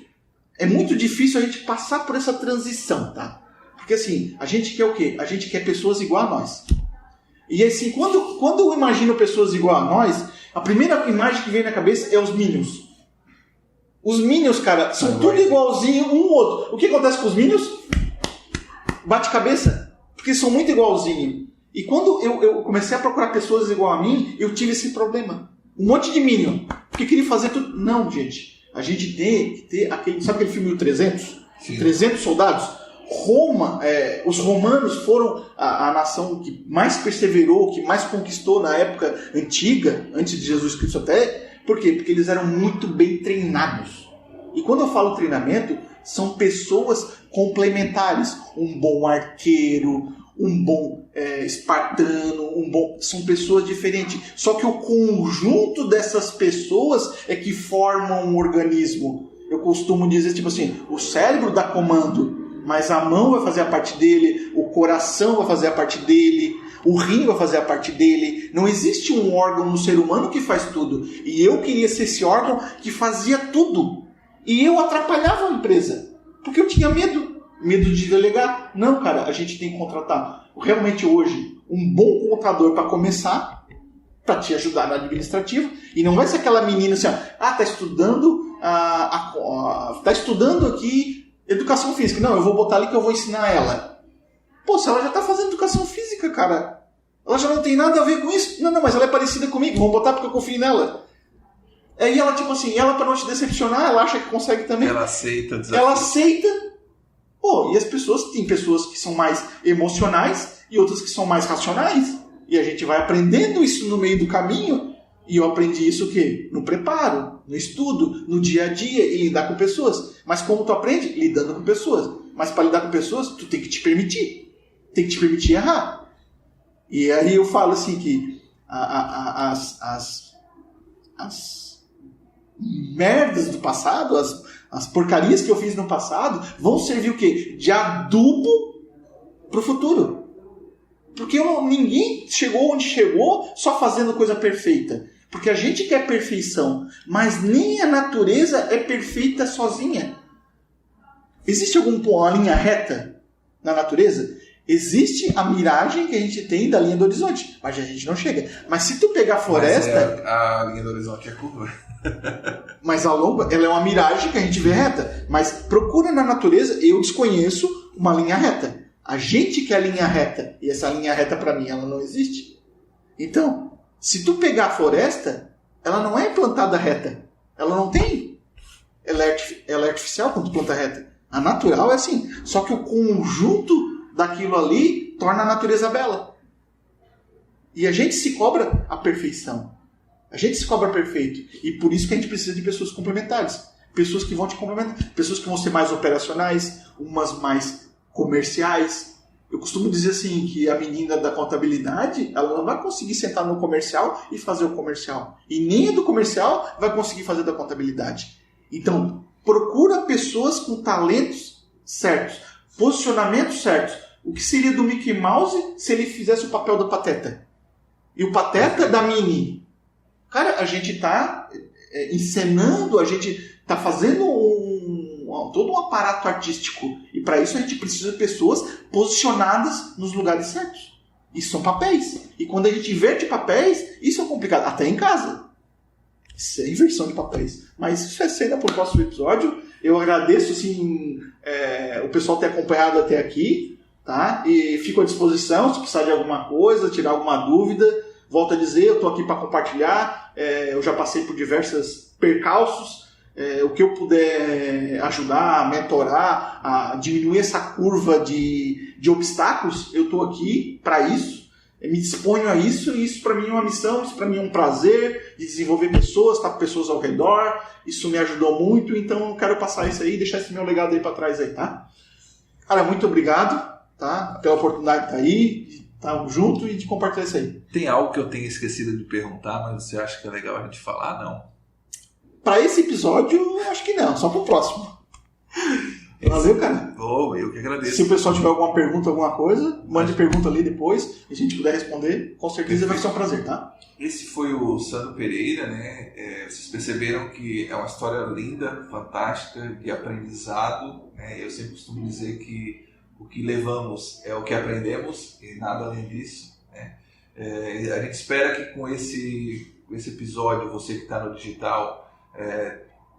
é muito difícil a gente passar por essa transição, tá? Porque assim, a gente quer o quê? A gente quer pessoas igual a nós. E assim, quando eu imagino pessoas igual a nós, a primeira imagem que vem na cabeça é os Minions. Os Minions, cara, são tudo igualzinho um ao outro. O que acontece com os Minions? Bate cabeça. Porque são muito igualzinhos. E quando eu comecei a procurar pessoas igual a mim, eu tive esse problema. Um monte de Minion. Porque queria fazer tudo. Não, gente. A gente tem que ter aquele... Sabe aquele filme 300? Sim. 300 soldados? Roma, os romanos foram a nação que mais perseverou, que mais conquistou na época antiga, antes de Jesus Cristo até. Por quê? Porque eles eram muito bem treinados. E quando eu falo treinamento, são pessoas complementares. Um bom arqueiro, um bom espartano, são pessoas diferentes. Só que o conjunto dessas pessoas é que formam um organismo. Eu costumo dizer, tipo assim, o cérebro dá comando, mas a mão vai fazer a parte dele, o coração vai fazer a parte dele, o rim vai fazer a parte dele. Não existe um órgão no ser humano que faz tudo. E eu queria ser esse órgão que fazia tudo. E eu atrapalhava a empresa, porque eu tinha medo de delegar. Não, cara, a gente tem que contratar realmente hoje um bom contador para começar, para te ajudar no administrativo. E não vai ser aquela menina assim, tá estudando aqui educação física. Não, eu vou botar ali que eu vou ensinar ela. Pô, se ela já tá fazendo educação física, cara, ela já não tem nada a ver com isso. Não, mas ela é parecida comigo, vamos botar porque eu confio nela. E ela, tipo assim, ela pra não te decepcionar, ela acha que consegue também. Ela aceita o desafio. Ela aceita. Pô, e as pessoas, tem pessoas que são mais emocionais e outras que são mais racionais. E a gente vai aprendendo isso no meio do caminho. E eu aprendi isso o quê? No preparo, no estudo, no dia a dia, e lidar com pessoas. Mas como tu aprende? Lidando com pessoas. Mas para lidar com pessoas, tu tem que te permitir. Tem que te permitir errar. E aí eu falo assim que as merdas do passado, as porcarias que eu fiz no passado, vão servir o quê? De adubo pro futuro. Porque ninguém chegou onde chegou só fazendo coisa perfeita. Porque a gente quer perfeição, mas nem a natureza é perfeita sozinha. Existe alguma linha reta na natureza? Existe a miragem que a gente tem da linha do horizonte, mas a gente não chega. Mas se tu pegar a floresta... a linha do horizonte é curva. Mas a longa, ela é uma miragem que a gente vê reta. Mas procura na natureza, eu desconheço uma linha reta. A gente quer a linha reta, e essa linha reta para mim ela não existe. Então, se tu pegar a floresta, ela não é plantada reta. Ela não tem. Ela é artificial quando tu planta reta. A natural é assim. Só que o conjunto daquilo ali torna a natureza bela. E a gente se cobra a perfeição. A gente se cobra perfeito. E por isso que a gente precisa de pessoas complementares. Pessoas que vão te complementar. Pessoas que vão ser mais operacionais, umas mais comerciais. Eu costumo dizer assim, que a menina da contabilidade, ela não vai conseguir sentar no comercial e fazer o comercial. E nem a do comercial vai conseguir fazer da contabilidade. Então, procura pessoas com talentos certos, posicionamentos certos. O que seria do Mickey Mouse se ele fizesse o papel do Pateta? E o Pateta da Minnie? Cara, a gente está encenando, a gente está fazendo todo um aparato artístico. E para isso a gente precisa de pessoas posicionadas nos lugares certos. Isso são papéis. E quando a gente inverte papéis, isso é complicado. Até em casa. Isso é inversão de papéis. Mas isso é cena para o próximo episódio. Eu agradeço assim, o pessoal ter acompanhado até aqui. Tá? E fico à disposição se precisar de alguma coisa, tirar alguma dúvida. Volto a dizer, eu estou aqui para compartilhar. Eu já passei por diversos percalços. O que eu puder ajudar, mentorar, a diminuir essa curva de obstáculos, eu estou aqui para isso. Eu me disponho a isso, e isso para mim é uma missão, isso para mim é um prazer de desenvolver pessoas, estar com pessoas ao redor. Isso me ajudou muito, então eu quero passar isso aí, deixar esse meu legado aí para trás aí, tá? Cara, muito obrigado, tá? Pela oportunidade de estar aí, de estar junto e de compartilhar isso aí. Tem algo que eu tenha esquecido de perguntar, mas você acha que é legal a gente falar? Não. Para esse episódio, acho que não, só para o próximo. Valeu, cara. Eu que agradeço. Se o pessoal tiver alguma pergunta, alguma coisa, mande pergunta ali depois, e a gente puder responder, com certeza vai ser um prazer, tá? Esse foi o Sandro Pereira, né? Vocês perceberam que é uma história linda, fantástica, de aprendizado, né? Eu sempre costumo dizer que o que levamos é o que aprendemos e nada além disso, né? A gente espera que com esse episódio, você que está no digital,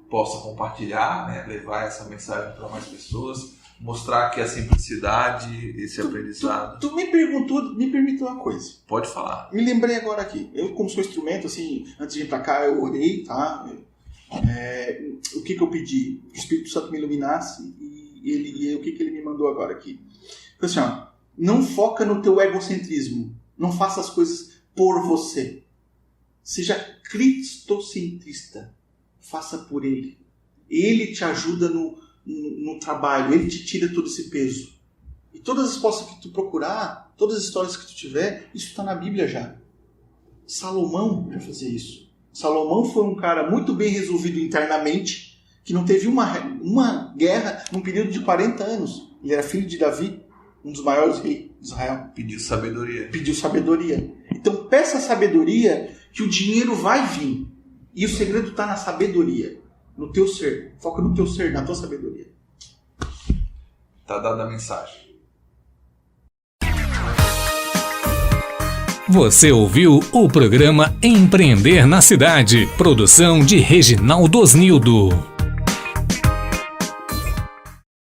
possa compartilhar, né? Levar essa mensagem para mais pessoas, mostrar que a simplicidade, esse aprendizado... Tu me permitiu uma coisa. Pode falar. Me lembrei agora aqui. Eu, como sou instrumento, assim, antes de ir para cá, eu orei, tá? O que eu pedi? Que o Espírito Santo me iluminasse e o que ele me mandou agora aqui? Foi assim, ó, não foca no teu egocentrismo. Não faça as coisas por você. Seja cristocentrista. Faça por ele. Ele te ajuda no trabalho. Ele te tira todo esse peso. E todas as respostas que tu procurar, todas as histórias que tu tiver, isso está na Bíblia já. Salomão já fazia isso. Salomão foi um cara muito bem resolvido internamente, que não teve uma guerra num período de 40 anos. Ele era filho de Davi, um dos maiores reis de Israel. Pediu sabedoria. Então peça sabedoria, que o dinheiro vai vir. E o segredo está na sabedoria, no teu ser. Foca no teu ser, na tua sabedoria. Tá dada a mensagem. Você ouviu o programa Empreender na Cidade, produção de Reginaldo Osnildo.